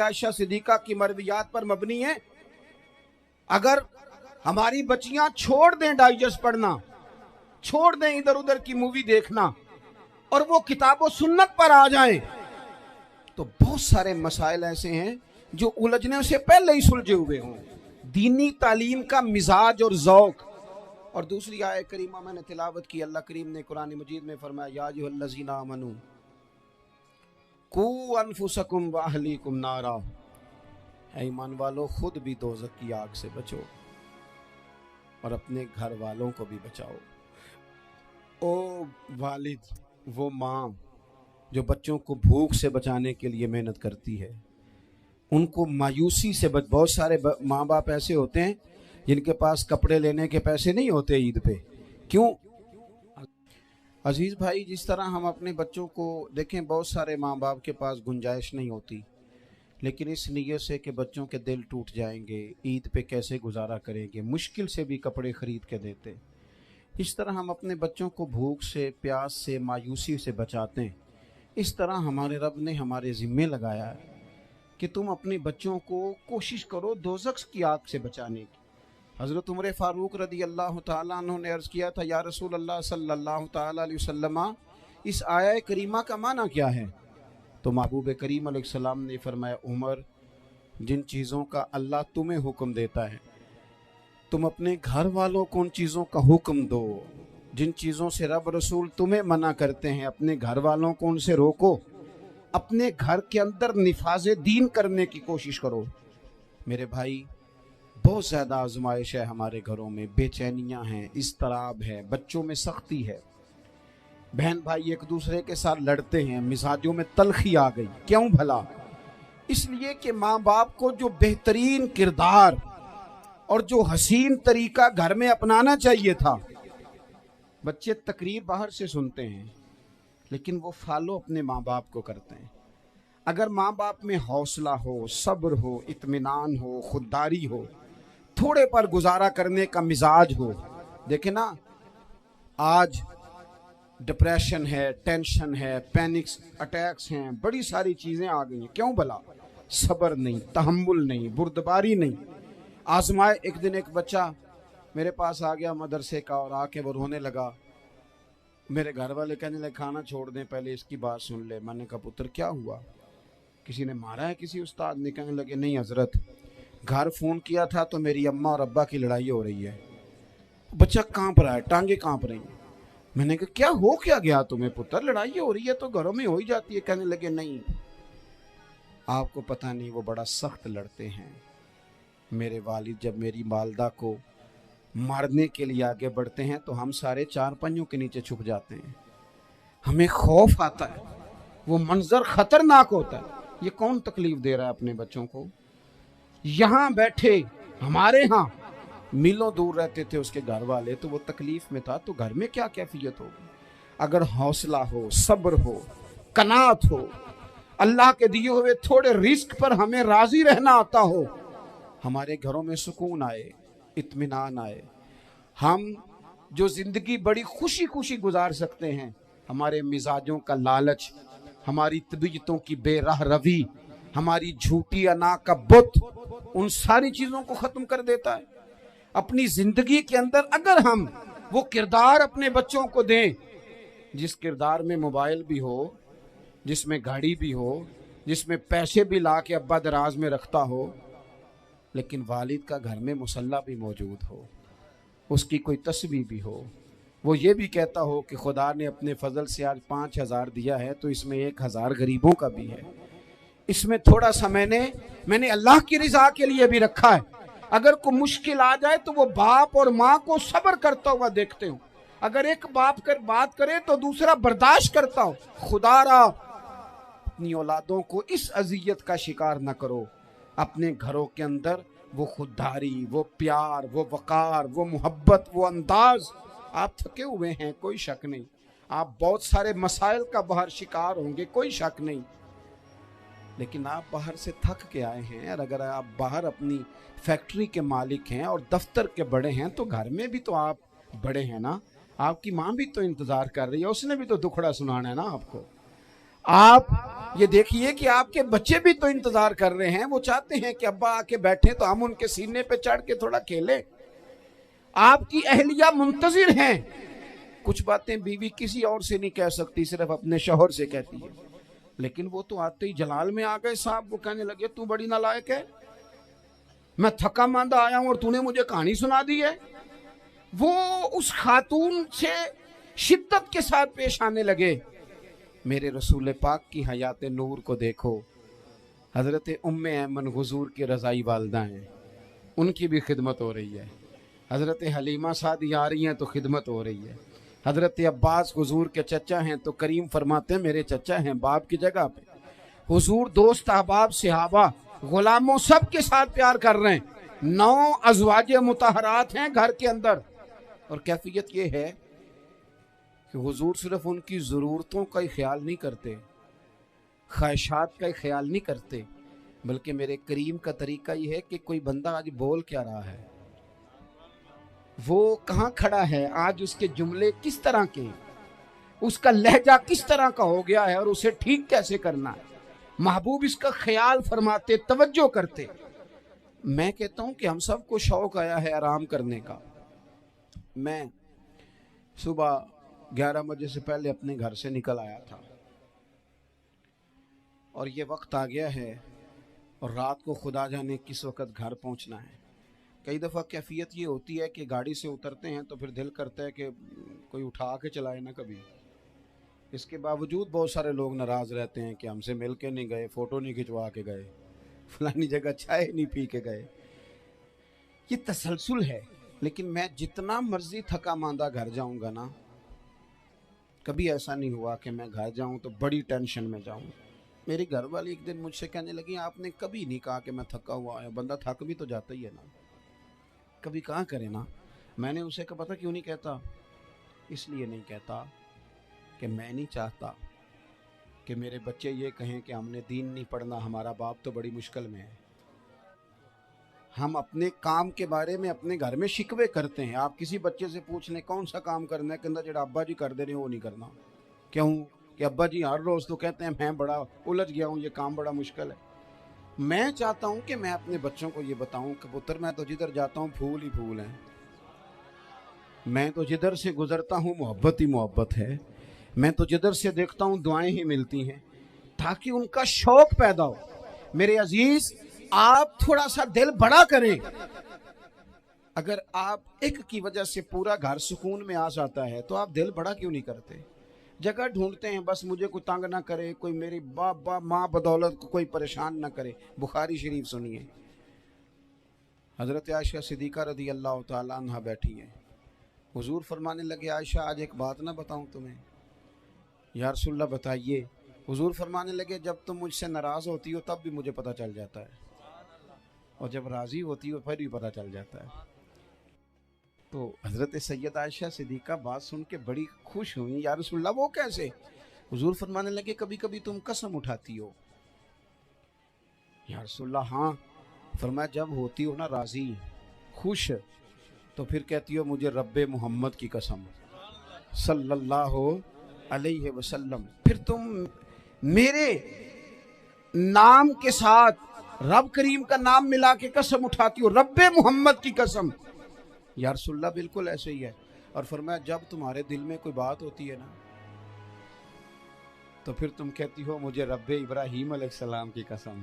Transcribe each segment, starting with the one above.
Ayesha Siddiqa की मरवियात पर मबनी है। अगर हमारी बच्चियां छोड़ दें डाइजेस्ट पढ़ना, छोड़ दें इधर उधर की मूवी देखना और वो किताब और सुन्नत पर आ जाएं, तो बहुत सारे मसाइल ऐसे हैं जो उलझने से पहले ही सुलझे हुए हों। दीनी तालीम का मिजाज और ज़ौक़। और दूसरी आयत करीमा मैंने तिलावत की, अल्लाह करीम ने कुरान मजीद में फरमाया, या अय्युहल्लज़ीना आमनू कू अनफुसकुम व अहलीकुम नारा, ऐ ईमान वालों खुद भी दोज़ख की आग से बचो और अपने घर वालों को भी बचाओ। ओ वालिद, वो माँ जो बच्चों को भूख से बचाने के लिए मेहनत करती है, उनको मायूसी से बहुत सारे माँ बाप ऐसे होते हैं जिनके पास कपड़े लेने के पैसे नहीं होते ईद पे। क्यों अजीज़ भाई, जिस तरह हम अपने बच्चों को देखें, बहुत सारे माँ बाप के पास गुंजाइश नहीं होती, लेकिन इस नीयत से कि बच्चों के दिल टूट जाएंगे, ईद पे कैसे गुजारा करेंगे, मुश्किल से भी कपड़े ख़रीद के देते। इस तरह हम अपने बच्चों को भूख से, प्यास से, मायूसी से बचाते हैं। इस तरह हमारे रब ने हमारे ज़िम्मे लगाया है कि तुम अपने बच्चों को कोशिश करो दोज़ख की आग से बचाने की। हज़रत उमर फ़ारूक रदी अल्लाह ताला अन्हु ने अर्ज़ किया था, या रसूल अल्लाह सल्लल्लाहु ताला अलैहि वसल्लम, इस आया करीमा का माना क्या है? तो महबूब करीम अलैहिस्सलाम ने फरमाया, उमर, जिन चीज़ों का अल्लाह तुम्हें हुक्म देता है तुम अपने घर वालों को उन चीज़ों का हुक्म दो। जिन चीज़ों से रब रसूल तुम्हें मना करते हैं अपने घर वालों को उनसे रोको। अपने घर के अंदर निफाज़े दीन करने की कोशिश करो। मेरे भाई, बहुत ज़्यादा आजमाइश है हमारे घरों में, बेचैनियाँ हैं, इज़्तिराब है, बच्चों में सख्ती है, बहन भाई एक दूसरे के साथ लड़ते हैं, मिजाजों में तलखी आ गई। क्यों भला? इसलिए कि माँ बाप को जो बेहतरीन किरदार और जो हसीन तरीका घर में अपनाना चाहिए था, बच्चे तकरीर बाहर से सुनते हैं लेकिन वो फॉलो अपने माँ बाप को करते हैं। अगर माँ बाप में हौसला हो, सब्र हो, इत्मीनान हो, खुददारी हो, थोड़े पर गुजारा करने का मिजाज हो। देखे ना, आज डिप्रेशन है, टेंशन है, पैनिक्स अटैक्स हैं, बड़ी सारी चीज़ें आ गई हैं। क्यों भला? सब्र नहीं, तहम्मुल नहीं, बुर्दबारी नहीं। आजमाए। एक दिन एक बच्चा मेरे पास आ गया मदरसे का और आके वो रोने लगा। मेरे घर वाले कहने लगे, खाना छोड़ दें, पहले इसकी बात सुन ले। मैंने कहा, पुत्र क्या हुआ? किसी ने मारा है किसी उस्ताद ने? कहने लगे, नहीं हजरत, घर फ़ोन किया था तो मेरी अम्मा और अब्बा की लड़ाई हो रही है। बच्चा कांप रहा है, टांगे कांप रही हैं। मैंने कहा, क्या हो क्या गया तुम्हें पुत्र? लड़ाई हो रही है तो घरों में हो ही जाती है। कहने लगे, नहीं आपको पता नहीं, वो बड़ा सख्त लड़ते हैं। मेरे वालिद जब मेरी वालदा को मारने के लिए आगे बढ़ते हैं तो हम सारे चार पंजों के नीचे छुप जाते हैं। हमें खौफ आता है, वो मंजर खतरनाक होता है। ये कौन तकलीफ दे रहा है अपने बच्चों को? यहाँ बैठे हमारे यहाँ मीलों दूर रहते थे उसके घर वाले, तो वो तकलीफ में था, तो घर में क्या कैफियत होगी? अगर हौसला हो, सब्र हो, कनात हो, अल्लाह के दिए हुए थोड़े रिस्क पर हमें राजी रहना आता हो, हमारे घरों में सुकून आए, इत्मीनान आए, हम जो जिंदगी बड़ी खुशी खुशी गुजार सकते हैं। हमारे मिजाजों का लालच, हमारी तबीयतों की बेराह रवी, हमारी झूठी अना का बुत, उन सारी चीज़ों को ख़त्म कर देता है। अपनी ज़िंदगी के अंदर अगर हम वो किरदार अपने बच्चों को दें, जिस किरदार में मोबाइल भी हो, जिसमें गाड़ी भी हो, जिसमें पैसे भी ला के अब्बा दराज में रखता हो, लेकिन वालिद का घर में मुसल्ला भी मौजूद हो, उसकी कोई तस्वीर भी हो, वो ये भी कहता हो कि खुदा ने अपने फजल से आज 5,000 दिया है तो इसमें 1,000 गरीबों का भी है, इसमें थोड़ा सा मैंने अल्लाह की रिजा के लिए भी रखा है। अगर कोई मुश्किल आ जाए तो वो बाप और माँ को सब्र करता हुआ देखते हो। अगर एक बाप कर बात करे तो दूसरा बर्दाश्त करता हो। खुदारा अपनी औलादों को इस अजियत का शिकार न करो। अपने घरों के अंदर वो खुददारी, वो प्यार, वो वकार, वो मोहब्बत, वो अंदाज। आप थके हुए हैं, कोई शक नहीं, आप बहुत सारे मसाइल का बाहर शिकार होंगे, कोई शक नहीं, लेकिन आप बाहर से थक के आए हैं। और अगर आप बाहर अपनी फैक्ट्री के मालिक हैं और दफ्तर के बड़े हैं तो घर में भी तो आप बड़े हैं ना। आपकी माँ भी तो इंतज़ार कर रही है, उसने भी तो दुखड़ा सुनाना है ना आपको। آپ یہ دیکھیے کہ آپ کے بچے بھی تو انتظار کر رہے ہیں، وہ چاہتے ہیں کہ ابا آ کے بیٹھیں تو ہم ان کے سینے پہ چڑھ کے تھوڑا کھیلیں۔ آپ کی اہلیہ منتظر ہیں۔ کچھ باتیں بیوی کسی اور سے نہیں کہہ سکتی، صرف اپنے شوہر سے کہتی ہے، لیکن وہ تو آتے ہی جلال میں آ گئے صاحب، وہ کہنے لگے تو بڑی نالائق ہے، میں تھکا ماندہ آیا ہوں اور تو نے مجھے کہانی سنا دی ہے۔ وہ اس خاتون سے شدت کے ساتھ پیش آنے لگے۔ میرے رسول پاک کی حیات نور کو دیکھو، حضرت ام ایمن حضور کی رضائی والدہ ہیں، ان کی بھی خدمت ہو رہی ہے۔ حضرت حلیمہ سعدی آ رہی ہیں تو خدمت ہو رہی ہے۔ حضرت عباس حضور کے چچا ہیں تو کریم فرماتے ہیں میرے چچا ہیں باپ کی جگہ پہ۔ حضور دوست احباب صحابہ غلاموں سب کے ساتھ پیار کر رہے ہیں۔ 9 ازواج مطہرات ہیں گھر کے اندر، اور کیفیت یہ ہے کہ حضور صرف ان کی ضرورتوں کا ہی خیال نہیں کرتے، خواہشات کا ہی خیال نہیں کرتے، بلکہ میرے کریم کا طریقہ یہ ہے کہ کوئی بندہ آج بول کیا رہا ہے، وہ کہاں کھڑا ہے آج، اس کے جملے کس طرح کے، اس کا لہجہ کس طرح کا ہو گیا ہے اور اسے ٹھیک کیسے کرنا ہے، محبوب اس کا خیال فرماتے، توجہ کرتے۔ میں کہتا ہوں کہ ہم سب کو شوق آیا ہے آرام کرنے کا۔ میں صبح 11 بجے سے پہلے اپنے گھر سے نکل آیا تھا، اور یہ وقت آ گیا ہے اور رات کو خدا جانے کس وقت گھر پہنچنا ہے۔ کئی دفعہ کیفیت یہ ہوتی ہے کہ گاڑی سے اترتے ہیں تو پھر دل کرتا ہے کہ کوئی اٹھا کے چلائے نہ کبھی۔ اس کے باوجود بہت سارے لوگ ناراض رہتے ہیں کہ ہم سے مل کے نہیں گئے، فوٹو نہیں کھنچوا کے گئے، فلانی جگہ چائے نہیں پی کے گئے۔ یہ تسلسل ہے، لیکن میں جتنا مرضی تھکا ماندہ گھر جاؤں گا نا، کبھی ایسا نہیں ہوا کہ میں گھر جاؤں تو بڑی ٹینشن میں جاؤں۔ میری گھر والی ایک دن مجھ سے کہنے لگی آپ نے کبھی نہیں کہا کہ میں تھکا ہوا ہے، بندہ تھک بھی تو جاتا ہی ہے نا، کبھی کہاں کرے نا۔ میں نے اسے کہا پتہ کیوں نہیں کہتا، اس لیے نہیں کہتا کہ میں نہیں چاہتا کہ میرے بچے یہ کہیں کہ ہم نے دین نہیں پڑھنا، ہمارا باپ تو بڑی مشکل میں ہے۔ ہم اپنے کام کے بارے میں اپنے گھر میں شکوے کرتے ہیں۔ آپ کسی بچے سے پوچھ لیں کون سا کام کرنا ہے، کہنا جڑا ابا جی کر دے رہے ہیں وہ نہیں کرنا۔ کیوں کہ ابا جی ہر روز تو کہتے ہیں میں بڑا الجھ گیا ہوں، یہ کام بڑا مشکل ہے۔ میں چاہتا ہوں کہ میں اپنے بچوں کو یہ بتاؤں کہ پتر میں تو جدھر جاتا ہوں پھول ہی پھول ہیں، میں تو جدھر سے گزرتا ہوں محبت ہی محبت ہے، میں تو جدھر سے دیکھتا ہوں دعائیں ہی ملتی ہیں، تاکہ ان کا شوق پیدا ہو۔ میرے عزیز آپ تھوڑا سا دل بڑا کریں۔ اگر آپ ایک کی وجہ سے پورا گھر سکون میں آ جاتا ہے تو آپ دل بڑا کیوں نہیں کرتے؟ جگہ ڈھونڈتے ہیں بس مجھے کوئی تنگ نہ کرے، کوئی میری باپ ماں بدولت کو کوئی پریشان نہ کرے۔ بخاری شریف سنیے، حضرت عائشہ صدیقہ رضی اللہ تعالیٰ عنہ بیٹھی ہیں، حضور فرمانے لگے عائشہ آج ایک بات نہ بتاؤں تمہیں؟ یا رسول اللہ بتائیے۔ حضور فرمانے لگے جب تم مجھ سے ناراض ہوتی ہو تب بھی مجھے پتہ چل جاتا ہے، اور جب راضی ہوتی ہو پھر بھی پتہ چل جاتا ہے۔ تو حضرت سید عائشہ صدیقہ بات سن کے بڑی خوش ہوئی، یا رسول اللہ وہ کیسے؟ حضور فرمانے لگے کبھی کبھی تم قسم اٹھاتی ہو۔ یا رسول اللہ ہاں۔ فرمایا جب ہوتی ہو نا راضی خوش تو پھر کہتی ہو مجھے رب محمد کی قسم صلی اللہ علیہ وسلم، پھر تم میرے نام کے ساتھ رب کریم کا نام ملا کے قسم اٹھاتی ہو، رب محمد کی قسم۔ یا رسول اللہ بالکل ایسے ہی ہے۔ اور فرمایا جب تمہارے دل میں کوئی بات ہوتی ہے نا تو پھر تم کہتی ہو مجھے رب ابراہیم علیہ السلام کی قسم،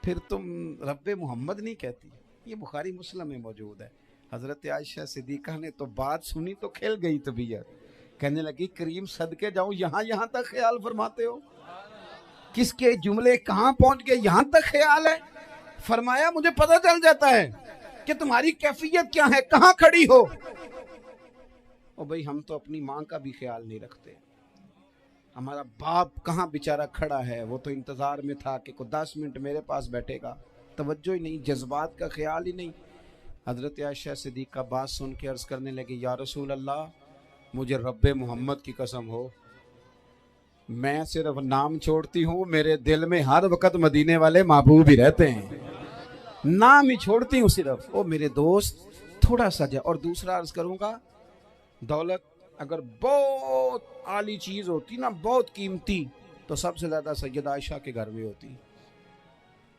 پھر تم رب محمد نہیں کہتی۔ یہ بخاری مسلم میں موجود ہے۔ حضرت عائشہ صدیقہ نے تو بات سنی تو کھل گئی طبیعت، کہنے لگی کریم صدقے جاؤں یہاں تک خیال فرماتے ہو، کس کے جملے کہاں پہنچ گئے یہاں تک خیال ہے۔ فرمایا مجھے پتہ چل جاتا ہے کہ تمہاری کیفیت کیا ہے، کہاں کھڑی ہو۔ اور بھئی ہم تو اپنی ماں کا بھی خیال نہیں رکھتے، ہمارا باپ کہاں بیچارہ کھڑا ہے، وہ تو انتظار میں تھا کہ کوئی 10 منٹ میرے پاس بیٹھے گا، توجہ ہی نہیں، جذبات کا خیال ہی نہیں۔ حضرت عائشہ صدیقہ بات سن کے عرض کرنے لگی یا رسول اللہ مجھے رب محمد کی قسم ہو، میں صرف نام چھوڑتی ہوں، میرے دل میں ہر وقت مدینے والے محبوب ہی رہتے ہیں، نام ہی چھوڑتی ہوں صرف۔ او میرے دوست تھوڑا سا جا، اور دوسرا عرض کروں گا، دولت اگر بہت عالی چیز ہوتی نا، بہت قیمتی، तो सबसे ज्यादा सैयदा आयशा के घर में होती।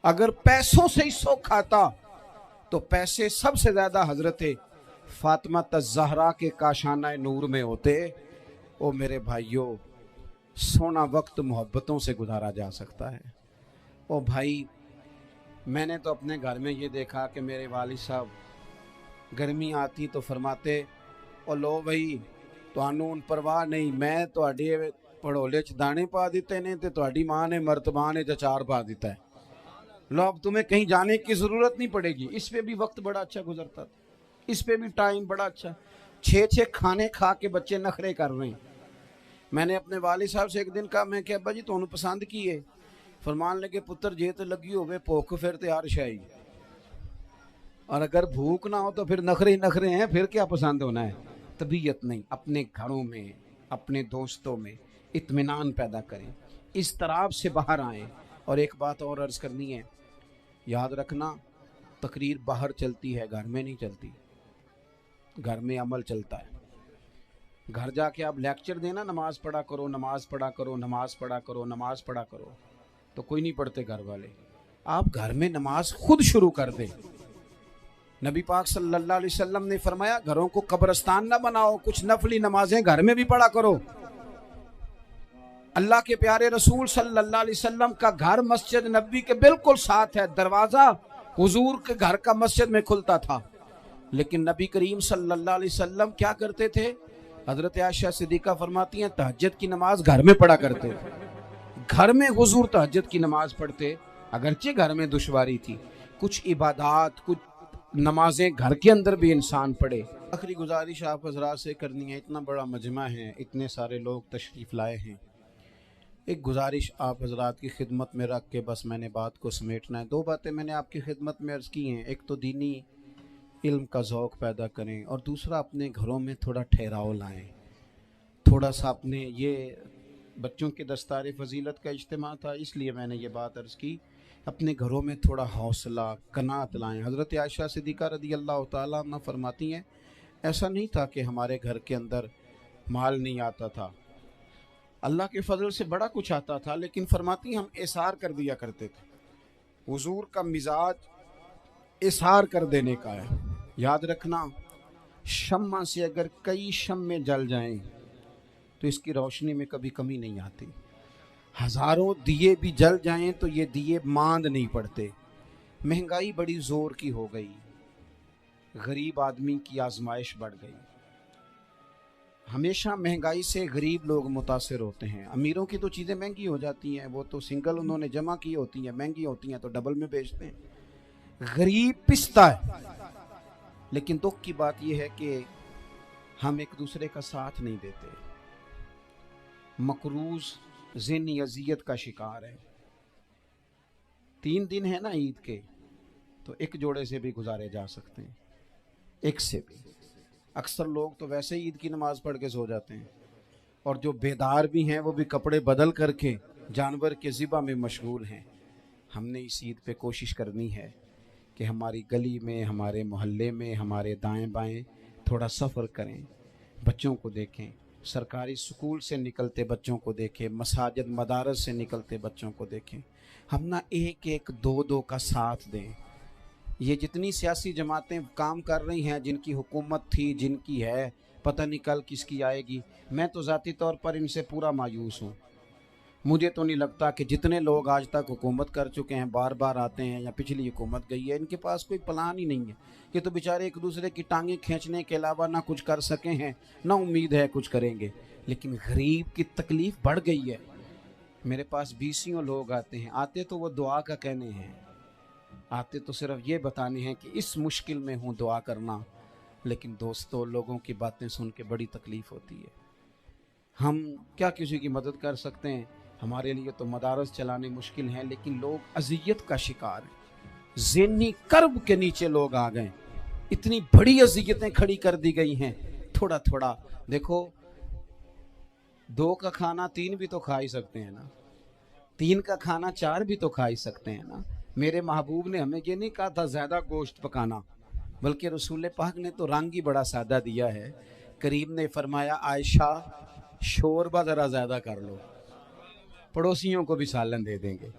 अगर पैसों से ही सुख आता तो पैसे सबसे ज्यादा हजरत फातिमा ज़हरा के काशाना नूर में होते। ओ मेरे भाइयों, सोना वक्त मोहब्बतों से गुजारा जा सकता है। ओ भाई, मैंने तो अपने घर में ये देखा कि मेरे वालिद साहब गर्मी आती तो फरमाते, ओ लो भाई तुहानू परवाह नहीं, मैं तुहाडे पड़ोले च दाने पा दिते ने ते तुहाडी मां ने मर्तबान च अचार पा दिता है। लो अब तुम्हें कहीं जाने की जरूरत नहीं पड़ेगी। इस पे भी वक्त बड़ा अच्छा गुजरता था, इस पे भी टाइम बड़ा अच्छा। 6 खाने खा के बच्चे नखरे कर रहे हैं। मैंने अपने वालिद साहब से एक दिन कहा, मैं क्या अब्बा जी तुहानू पसंद की है? फरमान लगे, पुत्र जे तो लगी होवे भुख फिर ते हर शाही, और अगर भूख ना हो तो फिर नखरे ही नखरे हैं, फिर क्या पसंद होना है? तबीयत नहीं। अपने घरों में, अपने दोस्तों में इत्मीनान पैदा करें, इस तरह से बाहर आएँ। और एक बात और अर्ज करनी है, याद रखना, तकरीर बाहर चलती है, घर में नहीं चलती। घर में अमल चलता है। घर जाके आप लेक्चर देना, नमाज पढ़ा करो, नमाज पढ़ा करो, नमाज पढ़ा करो, नमाज पढ़ा करो, तो कोई नहीं पढ़ते घर वाले। आप घर में नमाज खुद शुरू कर दे। नबी पाक सल्लल्लाहु अलैहि वसल्लम ने फरमाया, घरों को कब्रिस्तान ना बनाओ, कुछ नफली नमाजें घर में भी पढ़ा करो। अल्लाह के प्यारे रसूल सल्लल्लाहु अलैहि वसल्लम का घर मस्जिद नबी के बिल्कुल साथ है। दरवाजा हुजूर के घर का मस्जिद में खुलता था। लेकिन नबी करीम सल्लल्लाहु अलैहि वसल्लम क्या करते थे? हजरत आयशा सिद्दीका फरमाती हैं, तहज्जुद की नमाज घर में पढ़ा करते थे। घर में हुजूर तहज्जुद की नमाज पढ़ते। अगरचे घर में दुश्वारी थी, कुछ इबादत, कुछ नमाजें घर के अंदर भी इंसान पढ़े। आखिरी गुजारिश आप हजरात से करनी है, इतना बड़ा मजमा है, इतने सारे लोग तशरीफ लाए हैं, एक गुजारिश आप हजरात की खिदमत में रख के बस मैंने बात को समेटना है। 2 बातें मैंने आपकी खिदमत में अर्ज़ की हैं। एक तो दीनी इल्म का ज़ौक़ पैदा करें, और दूसरा अपने घरों में थोड़ा ठहराव लाएं। थोड़ा सा अपने, ये बच्चों के दस्तार फजीलत का इज्तिमा था, इसलिए मैंने ये बात अर्ज़ की, अपने घरों में थोड़ा हौसला कनात लाएं। हज़रत आयशा सिद्दीक़ा रज़ी अल्लाह तआला अन्हा फरमाती हैं, ऐसा नहीं था कि हमारे घर के अंदर माल नहीं आता था, अल्लाह के फजल से बड़ा कुछ आता था, लेकिन फरमाती हम इसार कर दिया करते थे। हुजूर का मिजाज इसार कर देने का है। याद रखना, शम्मा से अगर कई शम्में जल जाएं तो इसकी रोशनी में कभी कमी नहीं आती। हजारों दिए भी जल जाएं तो ये दिए मांद नहीं पड़ते। महंगाई बड़ी जोर की हो गई, गरीब आदमी की आजमाइश बढ़ गई। हमेशा महंगाई से गरीब लोग मुतासिर होते हैं। अमीरों की तो चीज़ें महंगी हो जाती हैं, वो तो सिंगल उन्होंने जमा की होती हैं, महंगी होती हैं तो डबल में बेचते हैं। गरीब पिसता है। लेकिन दुख की बात यह है कि हम एक दूसरे का साथ नहीं देते। मकरूज ज़हनी अजियत का शिकार है। 3 दिन है ना ईद के, तो एक जोड़े से भी गुजारे जा सकते हैं, एक से भी। अक्सर लोग तो वैसे ही ईद की नमाज पढ़ के सो जाते हैं, और जो बेदार भी हैं वो भी कपड़े बदल करके जानवर के ज़िबा में मशगूल हैं। हमने इस ईद पे कोशिश करनी है कि हमारी गली में, हमारे मोहल्ले में, हमारे दाएं बाएं थोड़ा सफ़र करें, बच्चों को देखें, सरकारी स्कूल से निकलते बच्चों को देखें, मसाजिद मदारस से निकलते बच्चों को देखें। हम ना 1-1, 2-2 का साथ दें। ये जितनी सियासी जमातें काम कर रही हैं, जिनकी हुकूमत थी, जिनकी है, पता नहीं कल किसकी आएगी, मैं तो ज़ाती तौर पर इनसे पूरा मायूस हूँ। मुझे तो नहीं लगता कि जितने लोग आज तक हुकूमत कर चुके हैं, बार बार आते हैं या पिछली हुकूमत गई है, इनके पास कोई प्लान ही नहीं है। ये तो बेचारे एक दूसरे की टांगें खींचने के अलावा ना कुछ कर सके हैं, ना उम्मीद है कुछ करेंगे। लेकिन गरीब की तकलीफ़ बढ़ गई है। मेरे पास 20 लोग आते हैं, आते तो वो दुआ का कहने हैं, आते तो सिर्फ ये बताने हैं कि इस मुश्किल में हूँ, दुआ करना। लेकिन दोस्तों, लोगों की बातें सुन के बड़ी तकलीफ़ होती है। हम क्या किसी की मदद कर सकते हैं? हमारे लिए तो मदारस चलाने मुश्किल हैं, लेकिन लोग अजियत का शिकार हैं। ज़हनी कर्ब के नीचे लोग आ गए, इतनी बड़ी अजियतें खड़ी कर दी गई हैं। थोड़ा थोड़ा देखो, 2 का खाना 3 भी तो खा ही सकते हैं ना, 3 का खाना 4 भी तो खा ही सकते हैं ना। मेरे महबूब ने हमें ये नहीं कहा था ज़्यादा गोश्त पकाना, बल्कि रसूल पाक ने तो रंग ही बड़ा सादा दिया है। करीम ने फरमाया, आयशा शोरबा ज़रा ज़्यादा कर लो, पड़ोसियों को भी सालन दे देंगे।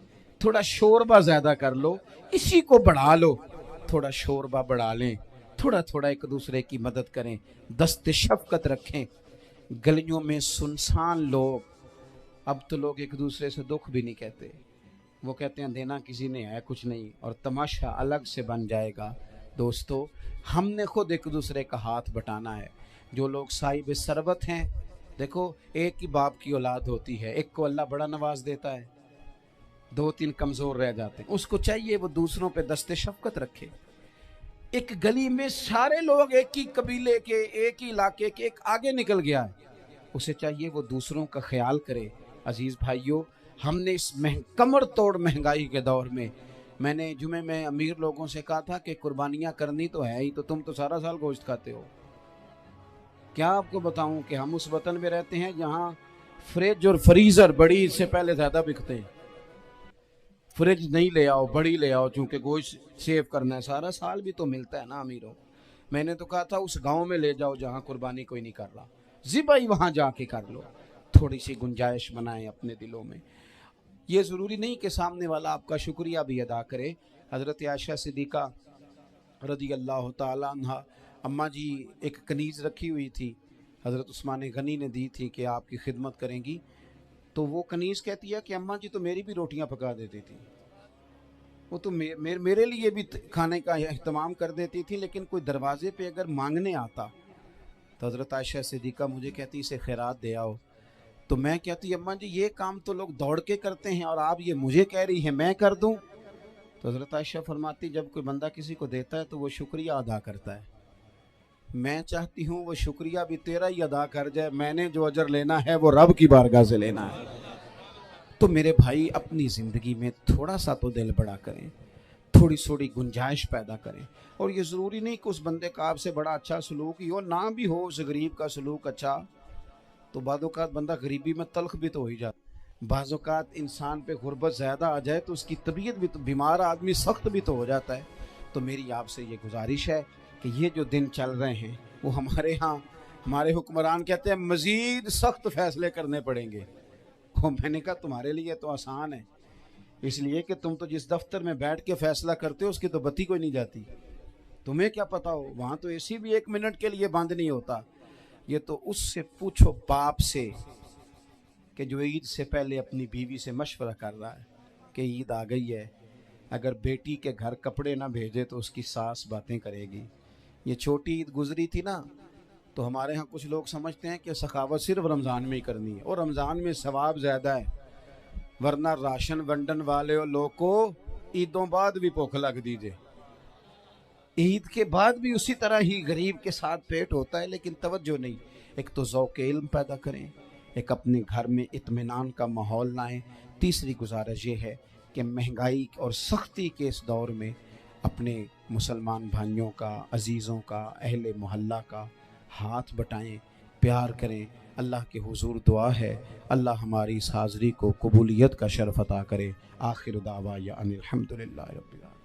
थोड़ा शोरबा ज़्यादा कर लो, इसी को बढ़ा लो, थोड़ा शोरबा बढ़ा लें, थोड़ा थोड़ा एक दूसरे की मदद करें, दस्त शफकत रखें। गलियों में सुनसान लोग, अब तो लोग एक दूसरे से दुख भी नहीं कहते, वो कहते हैं देना किसी ने है कुछ नहीं, और तमाशा अलग से बन जाएगा। दोस्तों, हमने खुद एक दूसरे का हाथ बटाना है। जो लोग साहिब सरबत हैं, देखो एक ही बाप की औलाद होती है, एक को अल्लाह बड़ा नवाज देता है, 2-3 कमज़ोर रह जाते हैं, उसको चाहिए वो दूसरों पे दस्ते शफकत रखे। एक गली में सारे लोग एक ही कबीले के, एक ही इलाके के, एक आगे निकल गया है, उसे चाहिए वो दूसरों का ख्याल करे। अजीज़ भाइयों, हमने इस कमर तोड़ महंगाई के दौर में, मैंने जुमे में अमीर लोगों से कहा था कि कुर्बानियाँ करनी तो है ही, तो तुम तो सारा साल गोश्त खाते हो। क्या आपको बताऊं कि हम उस वतन में रहते हैं जहाँ फ्रिज और फ्रीज़र बड़ी इससे पहले ज़्यादा बिकते हैं। फ्रिज नहीं ले आओ, बड़ी ले आओ, चूँकि गोश्त सेव करना है, सारा साल भी तो मिलता है ना अमीरों। मैंने तो कहा था उस गांव में ले जाओ जहाँ कुर्बानी कोई नहीं कर रहा, ज़िबाई वहाँ जाके कर लो। थोड़ी सी गुंजाइश बनाएं अपने दिलों में। ये ज़रूरी नहीं कि सामने वाला आपका शुक्रिया भी अदा करे। हज़रत आयशा सिद्दीक़ा रज़ी अल्लाह ताला अन्हा, अम्मा जी एक कनीज़ रखी हुई थी, हज़रत उस्मान गनी ने दी थी कि आपकी खिदमत करेंगी। तो वो कनीज़ कहती है कि अम्मा जी तो मेरी भी रोटियां पका देती थी, वो तो मेरे लिए भी खाने का अहतमाम कर देती थी, लेकिन कोई दरवाजे पे अगर मांगने आता तो हज़रत आयशा सिद्दीक़ा मुझे कहती इसे खैरात दे आओ। तो मैं कहती अम्मा जी ये काम तो लोग दौड़ के करते हैं और आप ये मुझे कह रही है मैं कर दूं। तो हज़रत आयशा फरमाती जब कोई बंदा किसी को देता है तो वो शुक्रिया अदा करता है। मैं चाहती हूँ वो शुक्रिया भी तेरा ही अदा कर जाए, मैंने जो अजर लेना है वो रब की बारगाह से लेना है। तो मेरे भाई अपनी ज़िंदगी में थोड़ा सा तो दिल बड़ा करें, थोड़ी थोड़ी गुंजाइश पैदा करें। और ये ज़रूरी नहीं कि उस बंदे का आपसे बड़ा अच्छा सलूक ही हो, ना भी हो उस गरीब का सलूक अच्छा, तो बाज़-औक़ात बंदा गरीबी में तल्ख भी तो हो ही जाता। बाज़-औक़ात इंसान पे गुर्बत ज़्यादा आ जाए तो उसकी तबीयत भी तो, बीमार आदमी सख्त भी तो हो जाता है। तो मेरी आपसे ये गुजारिश है कि ये जो दिन चल रहे हैं वो हमारे यहाँ हमारे हुक्मरान कहते हैं मज़ीद सख्त फ़ैसले करने पड़ेंगे। वो मैंने कहा तुम्हारे लिए तो आसान है, इसलिए कि तुम तो जिस दफ्तर में बैठ के फ़ैसला करते हो उसकी तो बत्ती कोई नहीं जाती, तुम्हें क्या पता हो, वहाँ तो एसी भी 1 मिनट के लिए बंद नहीं होता। ये तो उससे पूछो बाप से कि जो ईद से पहले अपनी बीवी से मशवरा कर रहा है कि ईद आ गई है, अगर बेटी के घर कपड़े ना भेजे तो उसकी सास बातें करेगी। ये छोटी ईद गुजरी थी ना, तो हमारे यहाँ कुछ लोग समझते हैं कि सखावत सिर्फ रमज़ान में ही करनी है, और रमज़ान में सवाब ज़्यादा है, वरना राशन वंडन वाले लोग को ईदों बाद भी भूख लग दीजिए, ईद के बाद भी उसी तरह ही गरीब के साथ पेट होता है, लेकिन तवज्जो नहीं। एक तो ज़ौक़ इल्म पैदा करें, एक अपने घर में इत्मीनान का माहौल लाएं। तीसरी गुजारिश ये है कि महंगाई और सख्ती के इस दौर में अपने मुसलमान भाइयों का, अजीज़ों का, अहले मोहल्ला का हाथ बटाएं, प्यार करें। अल्लाह के हुजूर दुआ है अल्लाह हमारी इस हाज़री को कबूलियत का शरफ़ अता करे। आखिर दावा या अनिल हम्दुलिल्लाहि रब्बिल आलमीन।